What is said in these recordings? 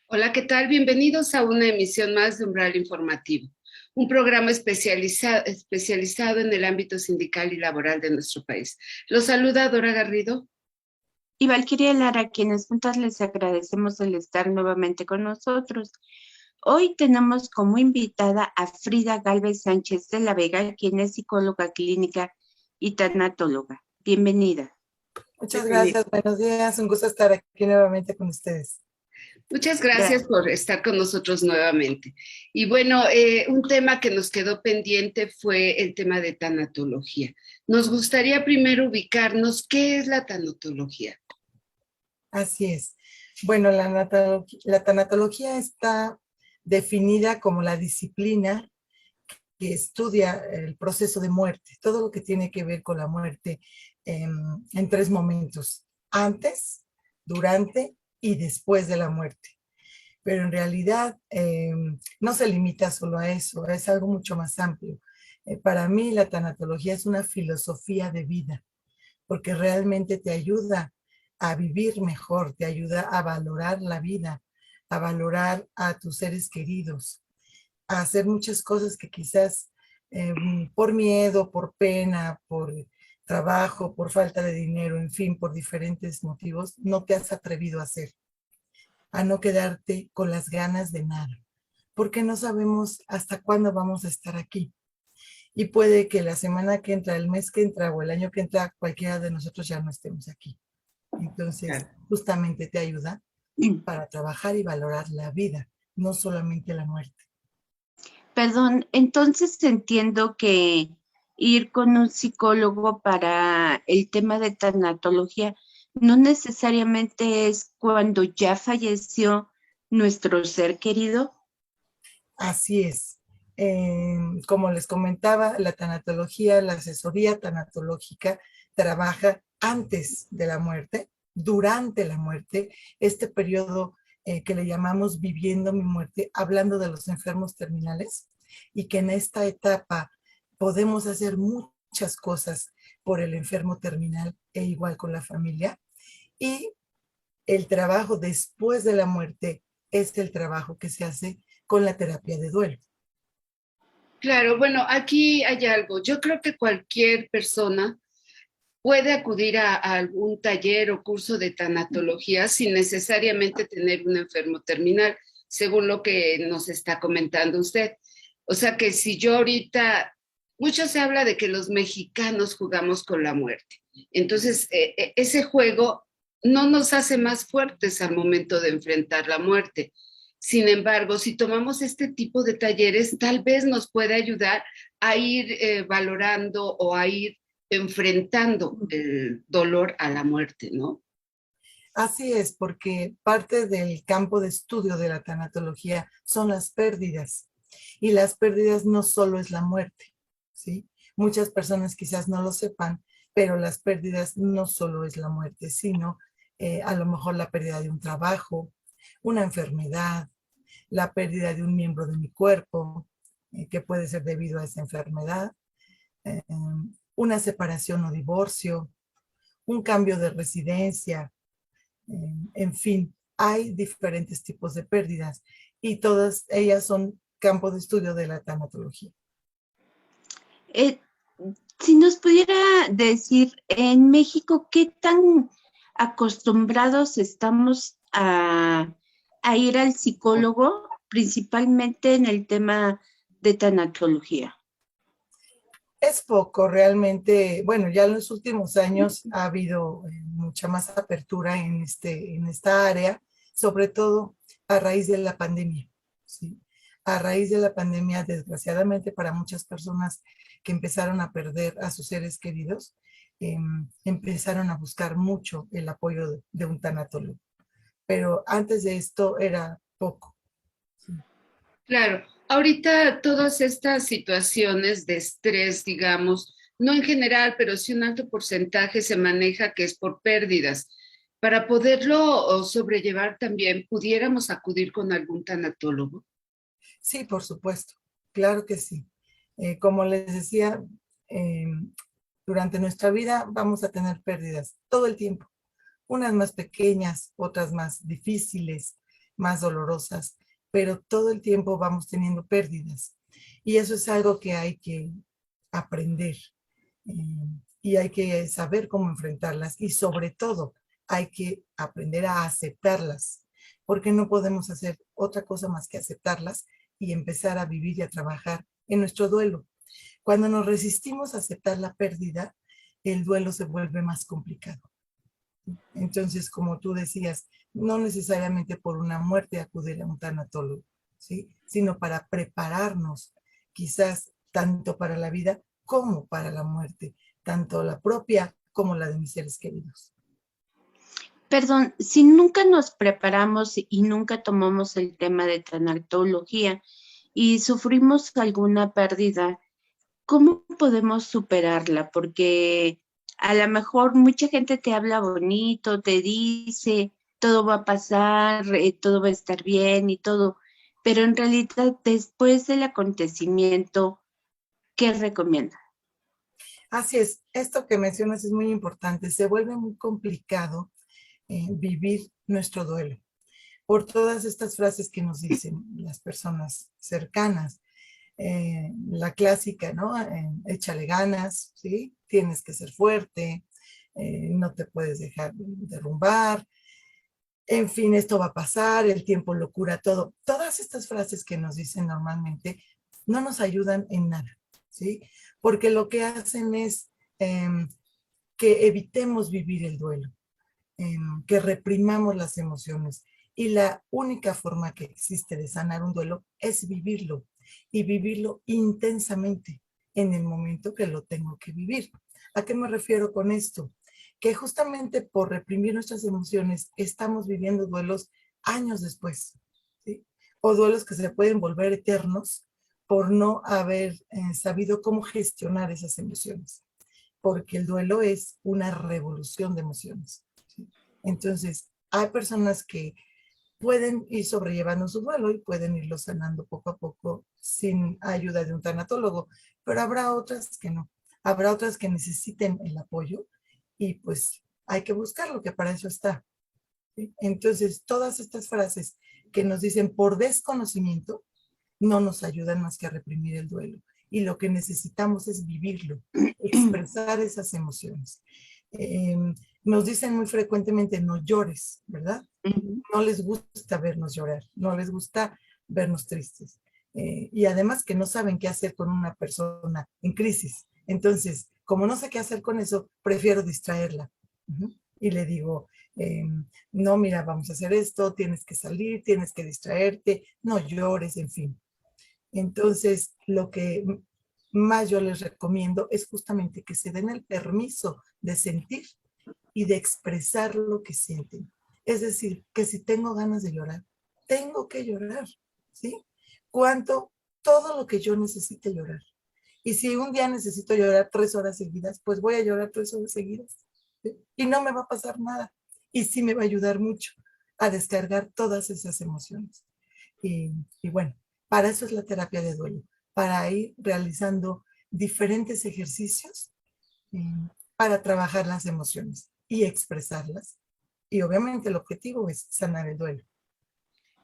Hola, ¿qué tal? Bienvenidos a una emisión más de Umbral Informativo, un programa especializado en el ámbito sindical y laboral de nuestro país. Los saluda Dora Garrido. Y Valquiria Lara, a quienes juntas les agradecemos el estar nuevamente con nosotros. Hoy tenemos como invitada a Frida Galvez Sánchez de la Vega, quien es psicóloga clínica y tanatóloga. Bienvenida. Muchas gracias, buenos días, un gusto estar aquí nuevamente con ustedes. Muchas gracias por estar con nosotros nuevamente. Y bueno, un tema que nos quedó pendiente fue el tema de tanatología. Nos gustaría primero ubicarnos, ¿qué es la tanatología? Así es. Bueno, la tanatología está definida como la disciplina que estudia el proceso de muerte, todo lo que tiene que ver con la muerte en tres momentos: antes, durante y después de la muerte. Pero en realidad no se limita solo a eso, es algo mucho más amplio. Para mí la tanatología es una filosofía de vida, porque realmente te ayuda a vivir mejor, te ayuda a valorar la vida, a valorar a tus seres queridos, a hacer muchas cosas que quizás por miedo, por pena, por trabajo, por falta de dinero, en fin, por diferentes motivos, no te has atrevido a hacer, a no quedarte con las ganas de nada, porque no sabemos hasta cuándo vamos a estar aquí. Y puede que la semana que entra, el mes que entra o el año que entra, cualquiera de nosotros ya no estemos aquí. Entonces, justamente te ayuda para trabajar y valorar la vida, no solamente la muerte. Perdón, entonces entiendo que ir con un psicólogo para el tema de tanatología no necesariamente es cuando ya falleció nuestro ser querido. Así es. Como les comentaba, la tanatología, la asesoría tanatológica trabaja antes de la muerte, durante la muerte, este periodo que le llamamos viviendo mi muerte, hablando de los enfermos terminales, y que en esta etapa podemos hacer muchas cosas por el enfermo terminal e igual con la familia. Y el trabajo después de la muerte es el trabajo que se hace con la terapia de duelo. Claro, bueno, aquí hay algo. Yo creo que cualquier persona puede acudir a algún taller o curso de tanatología sin necesariamente tener un enfermo terminal, según lo que nos está comentando usted. O sea que si yo ahorita, mucho se habla de que los mexicanos jugamos con la muerte. Entonces, ese juego no nos hace más fuertes al momento de enfrentar la muerte. Sin embargo, si tomamos este tipo de talleres, tal vez nos pueda ayudar a ir valorando o a ir enfrentando el dolor a la muerte, ¿no? Así es, porque parte del campo de estudio de la tanatología son las pérdidas. Y las pérdidas no solo es la muerte, ¿sí? Muchas personas quizás no lo sepan, pero las pérdidas no solo es la muerte, sino a lo mejor la pérdida de un trabajo, una enfermedad, la pérdida de un miembro de mi cuerpo, que puede ser debido a esa enfermedad, eh, una separación o divorcio, un cambio de residencia, en fin, hay diferentes tipos de pérdidas y todas ellas son campo de estudio de la tanatología. Eh, si nos pudiera decir, en México, ¿qué tan acostumbrados estamos a ir al psicólogo, principalmente en el tema de tanatología? Es poco realmente, bueno, ya en los últimos años ha habido mucha más apertura en esta área, sobre todo a raíz de la pandemia, ¿sí? A raíz de la pandemia, desgraciadamente para muchas personas que empezaron a perder a sus seres queridos, empezaron a buscar mucho el apoyo de un tanatólogo. Pero antes de esto era poco. ¿Sí? Claro, ahorita todas estas situaciones de estrés, digamos, no en general, pero sí un alto porcentaje se maneja que es por pérdidas. Para poderlo sobrellevar también, pudiéramos acudir con algún tanatólogo. Sí, por supuesto, claro que sí. Como les decía, eh, durante nuestra vida vamos a tener pérdidas todo el tiempo, unas más pequeñas, otras más difíciles, más dolorosas, pero todo el tiempo vamos teniendo pérdidas. Y eso es algo que hay que aprender y hay que saber cómo enfrentarlas y sobre todo hay que aprender a aceptarlas, porque no podemos hacer otra cosa más que aceptarlas y empezar a vivir y a trabajar en nuestro duelo. Cuando nos resistimos a aceptar la pérdida, el duelo se vuelve más complicado. Entonces, como tú decías, no necesariamente por una muerte acudir a un tanatólogo, ¿sí? Sino para prepararnos, quizás tanto para la vida como para la muerte, tanto la propia como la de mis seres queridos. Perdón, si nunca nos preparamos y nunca tomamos el tema de tanatología y sufrimos alguna pérdida, ¿cómo podemos superarla? Porque a lo mejor mucha gente te habla bonito, te dice, todo va a pasar, todo va a estar bien y todo, pero en realidad después del acontecimiento, ¿qué recomienda? Así es, esto que mencionas es muy importante. Se vuelve muy complicado vivir nuestro duelo por todas estas frases que nos dicen las personas cercanas. La clásica, ¿no? Échale ganas, ¿sí? Tienes que ser fuerte, no te puedes dejar derrumbar, en fin, esto va a pasar, el tiempo lo cura todo. Todas estas frases que nos dicen normalmente no nos ayudan en nada, ¿sí? Porque lo que hacen es que evitemos vivir el duelo, que reprimamos las emociones. Y la única forma que existe de sanar un duelo es vivirlo y vivirlo intensamente en el momento que lo tengo que vivir. ¿A qué me refiero con esto? Que justamente por reprimir nuestras emociones estamos viviendo duelos años después, ¿sí? O duelos que se pueden volver eternos por no haber sabido cómo gestionar esas emociones, porque el duelo es una revolución de emociones, ¿sí? Entonces, hay personas que pueden ir sobrellevando su duelo y pueden irlo sanando poco a poco sin ayuda de un tanatólogo, pero habrá otras que no. Habrá otras que necesiten el apoyo y pues hay que buscarlo, que para eso está, ¿sí? Entonces, todas estas frases que nos dicen por desconocimiento no nos ayudan más que a reprimir el duelo. Y lo que necesitamos es vivirlo, expresar esas emociones. Eh, Nos dicen muy frecuentemente, no llores, ¿verdad? No les gusta vernos llorar, no les gusta vernos tristes. Y además que no saben qué hacer con una persona en crisis. Entonces, como no sé qué hacer con eso, prefiero distraerla. Y le digo, no, mira, vamos a hacer esto, tienes que salir, tienes que distraerte, no llores, en fin. Entonces, lo que más yo les recomiendo es justamente que se den el permiso de sentir y de expresar lo que sienten. Es decir, que si tengo ganas de llorar, tengo que llorar, ¿sí? Cuanto todo lo que yo necesite llorar. Y si un día necesito llorar 3 horas seguidas, pues voy a llorar 3 horas seguidas, ¿sí? Y no me va a pasar nada. Y sí me va a ayudar mucho a descargar todas esas emociones. Y bueno, para eso es la terapia de duelo, para ir realizando diferentes ejercicios eh, para trabajar las emociones y expresarlas. Y obviamente el objetivo es sanar el duelo.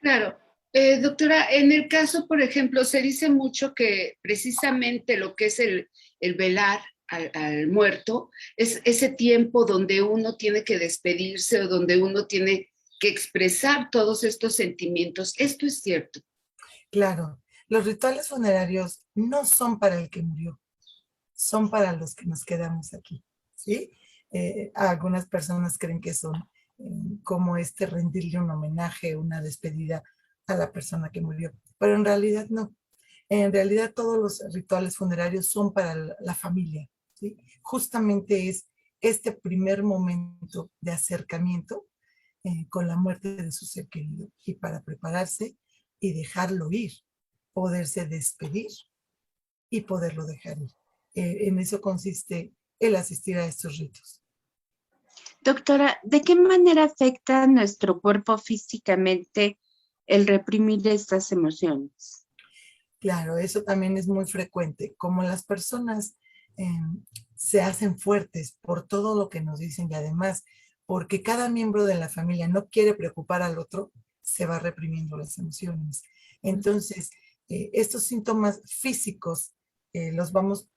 Claro. Doctora, en el caso, por ejemplo, se dice mucho que precisamente lo que es el velar al muerto es ese tiempo donde uno tiene que despedirse o donde uno tiene que expresar todos estos sentimientos. ¿Esto es cierto? Claro, los rituales funerarios no son para el que murió, son para los que nos quedamos aquí, ¿sí? Algunas personas creen que son como rendirle un homenaje, una despedida a la persona que murió, pero en realidad no. En realidad todos los rituales funerarios son para la familia, ¿sí? Justamente es este primer momento de acercamiento con la muerte de su ser querido y para prepararse y dejarlo ir, poderse despedir y poderlo dejar ir. En eso consiste el asistir a estos ritos. Doctora, ¿de qué manera afecta a nuestro cuerpo físicamente el reprimir estas emociones? Claro, eso también es muy frecuente. Como las personas eh, se hacen fuertes por todo lo que nos dicen y además porque cada miembro de la familia no quiere preocupar al otro, se va reprimiendo las emociones. Entonces, estos síntomas físicos los vamos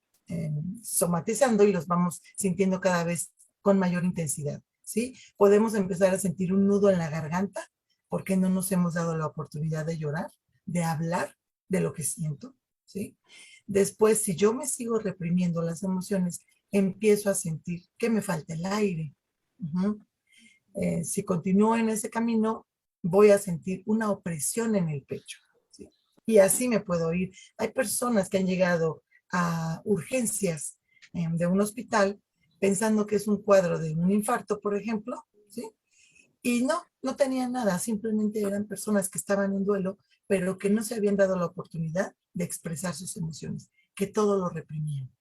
somatizando y los vamos sintiendo cada vez con mayor intensidad, ¿sí? Podemos empezar a sentir un nudo en la garganta porque no nos hemos dado la oportunidad de llorar, de hablar de lo que siento, ¿sí? Después, si yo me sigo reprimiendo las emociones, empiezo a sentir que me falta el aire. Si continúo en ese camino, voy a sentir una opresión en el pecho, ¿sí? Y así me puedo ir. Hay personas que han llegado a urgencias de un hospital pensando que es un cuadro de un infarto, por ejemplo, ¿sí? Y no tenían nada, simplemente eran personas que estaban en duelo, pero que no se habían dado la oportunidad de expresar sus emociones, que todo lo reprimían.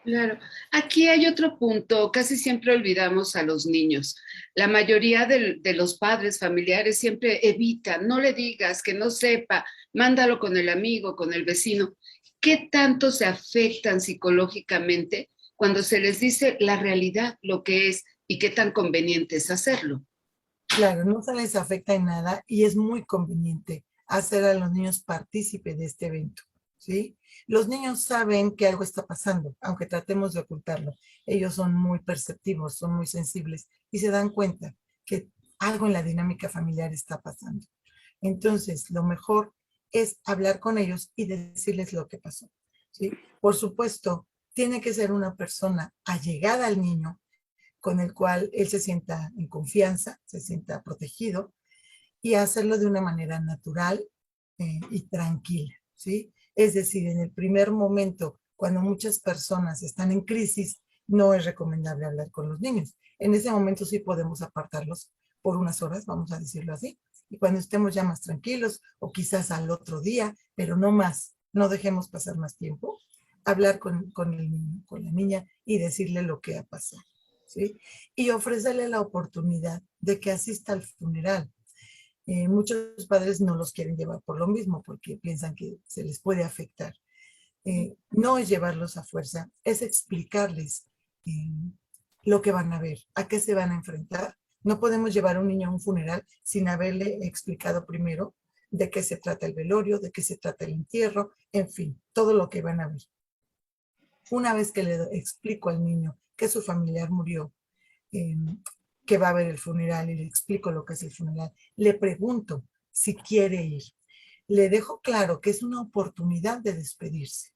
Claro, aquí hay otro punto, casi siempre olvidamos a los niños. La mayoría de los padres familiares siempre evitan, no le digas, que no sepa, mándalo con el amigo, con el vecino. ¿Qué tanto se afectan psicológicamente cuando se les dice la realidad, lo que es, y qué tan conveniente es hacerlo? Claro, no se les afecta en nada y es muy conveniente hacer a los niños partícipe de este evento, ¿sí? Los niños saben que algo está pasando, aunque tratemos de ocultarlo. Ellos son muy perceptivos, son muy sensibles y se dan cuenta que algo en la dinámica familiar está pasando. Entonces, lo mejor es hablar con ellos y decirles lo que pasó, ¿sí? Por supuesto, tiene que ser una persona allegada al niño con el cual él se sienta en confianza, se sienta protegido y hacerlo de una manera natural y tranquila, ¿sí? Es decir, en el primer momento, cuando muchas personas están en crisis, no es recomendable hablar con los niños. En ese momento sí podemos apartarlos por unas horas, vamos a decirlo así, y cuando estemos ya más tranquilos o quizás al otro día, pero no más, no dejemos pasar más tiempo, hablar con el niño, con la niña y decirle lo que ha pasado, ¿sí? Y ofrecerle la oportunidad de que asista al funeral. Muchos padres no los quieren llevar por lo mismo, porque piensan que se les puede afectar. No es llevarlos a fuerza, es explicarles eh, lo que van a ver, a qué se van a enfrentar. No podemos llevar a un niño a un funeral sin haberle explicado primero de qué se trata el velorio, de qué se trata el entierro, en fin, todo lo que van a ver. Una vez que le explico al niño que su familiar murió, eh, que va a ver el funeral y le explico lo que es el funeral, le pregunto si quiere ir. Le dejo claro que es una oportunidad de despedirse,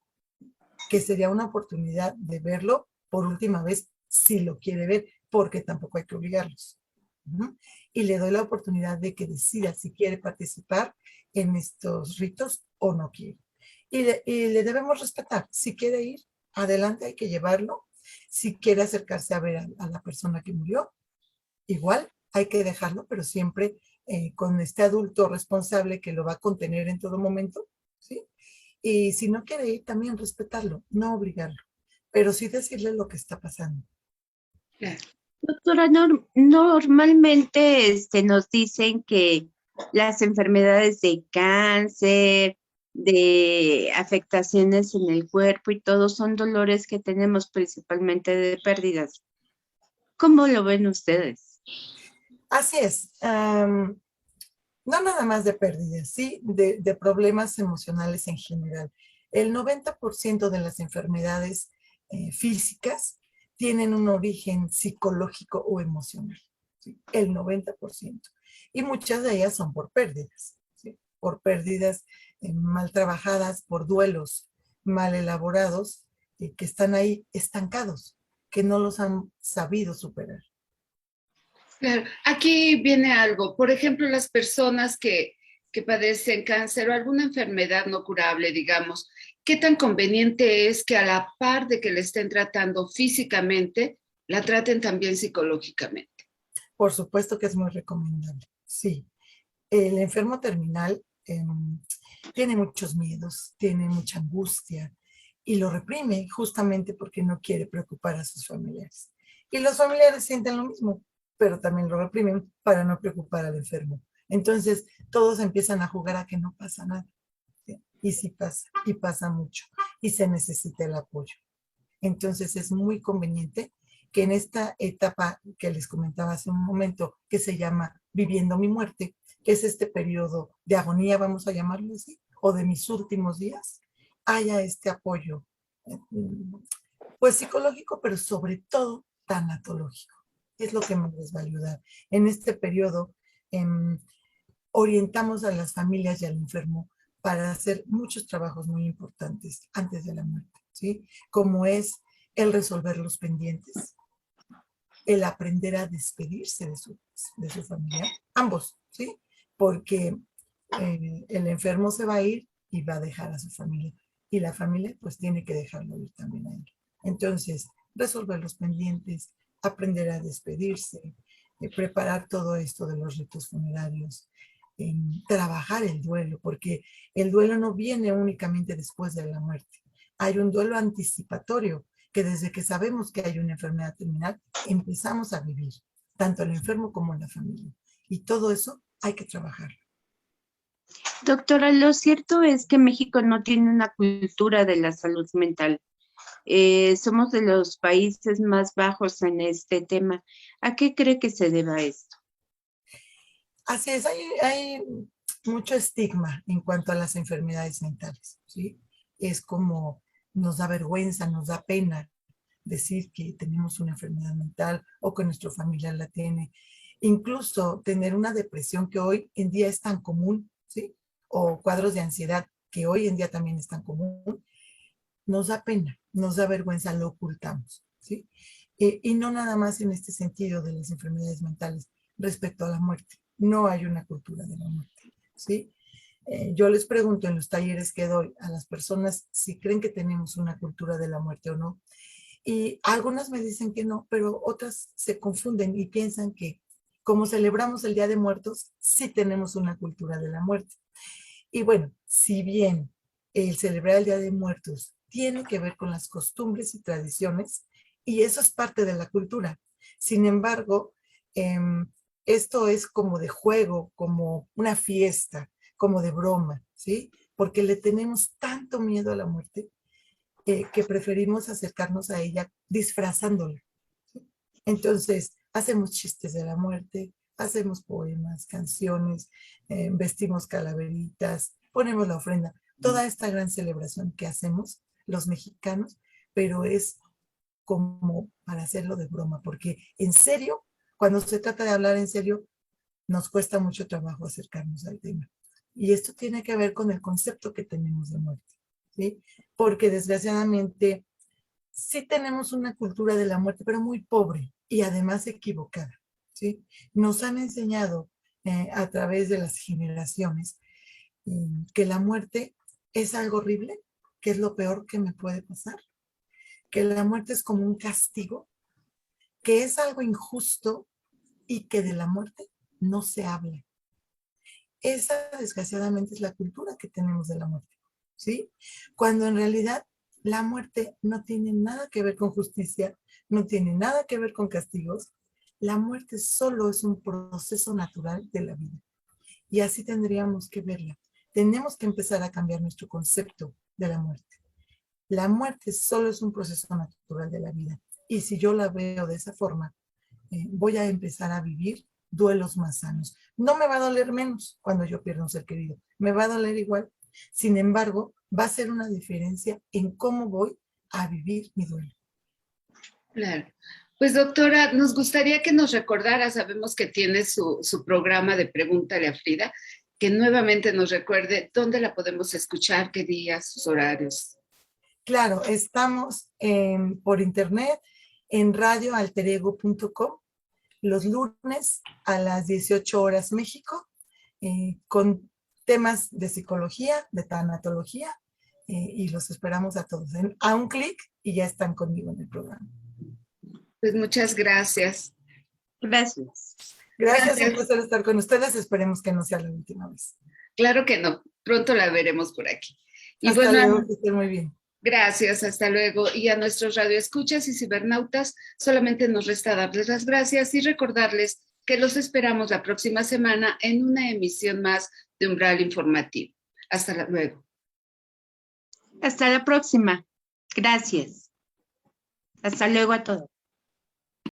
que sería una oportunidad de verlo por última vez si lo quiere ver, porque tampoco hay que obligarlos. Y le doy la oportunidad de que decida si quiere participar en estos ritos o no quiere. Y le debemos respetar. Si quiere ir, adelante, hay que llevarlo. Si quiere acercarse a ver a la persona que murió, igual hay que dejarlo, pero siempre con este adulto responsable que lo va a contener en todo momento, ¿sí? Y si no quiere ir, también respetarlo, no obligarlo, pero sí decirle lo que está pasando. Claro. Doctora, normalmente nos dicen que las enfermedades de cáncer, de afectaciones en el cuerpo y todo son dolores que tenemos principalmente de pérdidas. ¿Cómo lo ven ustedes? Así es. No nada más de pérdidas, sí, de problemas emocionales en general. El 90% de las enfermedades físicas tienen un origen psicológico o emocional, ¿sí? El 90%. Y muchas de ellas son por pérdidas, ¿sí? Por pérdidas mal trabajadas, por duelos mal elaborados, que están ahí estancados, que no los han sabido superar. Claro, aquí viene algo. Por ejemplo, las personas que padecen cáncer o alguna enfermedad no curable, digamos, ¿qué tan conveniente es que a la par de que le estén tratando físicamente, la traten también psicológicamente? Por supuesto que es muy recomendable, sí. El enfermo terminal tiene muchos miedos, tiene mucha angustia y lo reprime justamente porque no quiere preocupar a sus familiares. Y los familiares sienten lo mismo, pero también lo reprimen para no preocupar al enfermo. Entonces, todos empiezan a jugar a que no pasa nada, ¿sí? Y sí pasa, y pasa mucho, y se necesita el apoyo. Entonces, es muy conveniente que en esta etapa que les comentaba hace un momento, que se llama Viviendo mi muerte, que es este periodo de agonía, vamos a llamarlo así, o de mis últimos días, haya este apoyo, pues psicológico, pero sobre todo tanatológico. Es lo que más les va a ayudar. En este periodo orientamos a las familias y al enfermo para hacer muchos trabajos muy importantes antes de la muerte, ¿sí? Como es el resolver los pendientes, el aprender a despedirse de su familia, ambos, ¿sí? Porque el enfermo se va a ir y va a dejar a su familia, y la familia pues tiene que dejarlo ir también a él. Entonces, resolver los pendientes, aprender a despedirse, preparar todo esto de los ritos funerarios, trabajar el duelo, porque el duelo no viene únicamente después de la muerte. Hay un duelo anticipatorio, que desde que sabemos que hay una enfermedad terminal, empezamos a vivir, tanto el enfermo como la familia. Y todo eso hay que trabajarlo. Doctora, lo cierto es que México no tiene una cultura de la salud mental. Somos de los países más bajos en este tema. ¿A qué cree que se deba esto? Así es, hay mucho estigma en cuanto a las enfermedades mentales, ¿sí? Es como nos da vergüenza, nos da pena decir que tenemos una enfermedad mental o que nuestro familiar la tiene. Incluso tener una depresión que hoy en día es tan común, ¿sí? O cuadros de ansiedad que hoy en día también es tan común, nos da pena, nos da vergüenza, lo ocultamos, ¿sí? Y no nada más en este sentido de las enfermedades mentales respecto a la muerte. No hay una cultura de la muerte, ¿sí? Yo les pregunto en los talleres que doy a las personas si creen que tenemos una cultura de la muerte o no. Y algunas me dicen que no, pero otras se confunden y piensan que como celebramos el Día de Muertos, sí tenemos una cultura de la muerte. Y bueno, si bien el celebrar el Día de Muertos tiene que ver con las costumbres y tradiciones, y eso es parte de la cultura. Sin embargo, esto es como de juego, como una fiesta, como de broma, ¿sí? Porque le tenemos tanto miedo a la muerte que preferimos acercarnos a ella disfrazándola. ¿Sí? Entonces, hacemos chistes de la muerte, hacemos poemas, canciones, vestimos calaveritas, ponemos la ofrenda, toda esta gran celebración que hacemos los mexicanos, pero es como para hacerlo de broma, porque en serio, cuando se trata de hablar en serio, nos cuesta mucho trabajo acercarnos al tema. Y esto tiene que ver con el concepto que tenemos de muerte, ¿sí? Porque desgraciadamente sí tenemos una cultura de la muerte, pero muy pobre y además equivocada, ¿sí? Nos han enseñado a través de las generaciones que la muerte es algo horrible, que es lo peor que me puede pasar, que la muerte es como un castigo, que es algo injusto y que de la muerte no se habla. Esa desgraciadamente es la cultura que tenemos de la muerte, ¿sí? Cuando en realidad la muerte no tiene nada que ver con justicia, no tiene nada que ver con castigos. La muerte solo es un proceso natural de la vida. Y así tendríamos que verla. Tenemos que empezar a cambiar nuestro concepto de la muerte. La muerte solo es un proceso natural de la vida. Y si yo la veo de esa forma, voy a empezar a vivir duelos más sanos. No me va a doler menos cuando yo pierdo un ser querido, me va a doler igual. Sin embargo, va a ser una diferencia en cómo voy a vivir mi duelo. Claro. Pues doctora, nos gustaría que nos recordara, sabemos que tiene su programa de Pregúntale a Frida, que nuevamente nos recuerde dónde la podemos escuchar, qué días, sus horarios. Claro, estamos por internet en radioalterego.com los lunes a las 18 horas México, con temas de psicología, de tanatología, y los esperamos a todos. A un clic y ya están conmigo en el programa. Pues muchas gracias. Gracias. Gracias, un placer estar con ustedes. Esperemos que no sea la última vez. Claro que no, pronto la veremos por aquí. Y hasta bueno, luego, que estén muy bien. Gracias, hasta luego. Y a nuestros radioescuchas y cibernautas, solamente nos resta darles las gracias y recordarles que los esperamos la próxima semana en una emisión más de Umbral Informativo. Hasta luego. Hasta la próxima. Gracias. Hasta luego a todos.